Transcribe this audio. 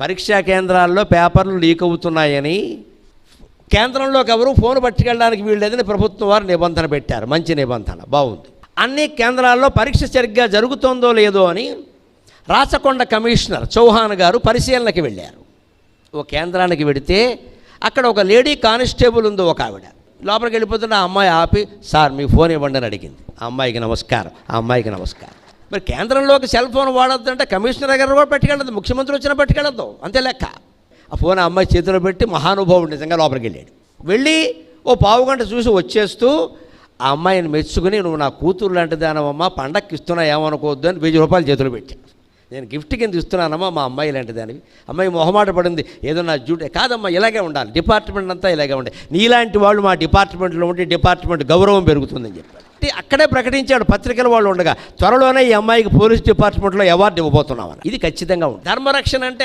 పరీక్షా కేంద్రాల్లో పేపర్లు లీక్ అవుతున్నాయని కేంద్రంలోకి ఎవరు ఫోన్ పట్టుకెళ్ళడానికి వీళ్ళేదని ప్రభుత్వం వారు నిబంధన పెట్టారు. మంచి నిబంధన, బాగుంది. అన్ని కేంద్రాల్లో పరీక్ష సరిగ్గా జరుగుతుందో లేదో అని రాచకొండ కమిషనర్ చౌహాన్ గారు పరిశీలనకి వెళ్ళారు. ఓ కేంద్రానికి వెడితే అక్కడ ఒక లేడీ కానిస్టేబుల్ ఉంది. ఒక ఆవిడ లోపలికి వెళ్ళిపోతున్న ఆ అమ్మాయి ఆపి, సార్ మీ ఫోన్ ఇవ్వండి అని అడిగింది. ఆ అమ్మాయికి నమస్కారం, ఆ అమ్మాయికి నమస్కారం. మరి కేంద్రంలోకి సెల్ ఫోన్ వాడొద్దు అంటే కమిషనర్ గారు కూడా పట్టుకెళ్ళదు, ముఖ్యమంత్రి వచ్చినా పట్టుకెళ్ళద్దు, అంతే లెక్క. ఆ ఫోన్ ఆ అమ్మాయి చేతిలో పెట్టి మహానుభావుడు నిజంగా లోపలికి వెళ్ళాడు. వెళ్ళి ఓ పావుగంట చూసి వచ్చేస్తూ ఆ అమ్మాయిని మెచ్చుకుని, నువ్వు నా కూతురు లాంటి దానమ్మా, పండక్కి ఇస్తున్నా ఏమనుకోవద్దు అని 1000 రూపాయలు చేతులు పెట్టాను. నేను గిఫ్ట్ కింద ఇస్తున్నానమ్మా, మా అమ్మాయి లాంటి దానివి. అమ్మాయి మొహమాట పడింది, ఏదో నా డ్యూటీ కాదమ్మా, ఇలాగే ఉండాలి, డిపార్ట్మెంట్ అంతా ఇలాగే ఉండాలి, నీలాంటి వాళ్ళు మా డిపార్ట్మెంట్లో ఉంటే డిపార్ట్మెంట్ గౌరవం పెరుగుతుందని చెప్పాడు. అక్కడే ప్రకటించాడు పత్రికల వాళ్ళు ఉండగా, త్వరలోనే ఈ అమ్మాయికి పోలీస్ డిపార్ట్మెంట్లో అవార్డు ఇవ్వబోతున్నామని. ఇది ఖచ్చితంగా ఉంది. ధర్మరక్షణ అంటే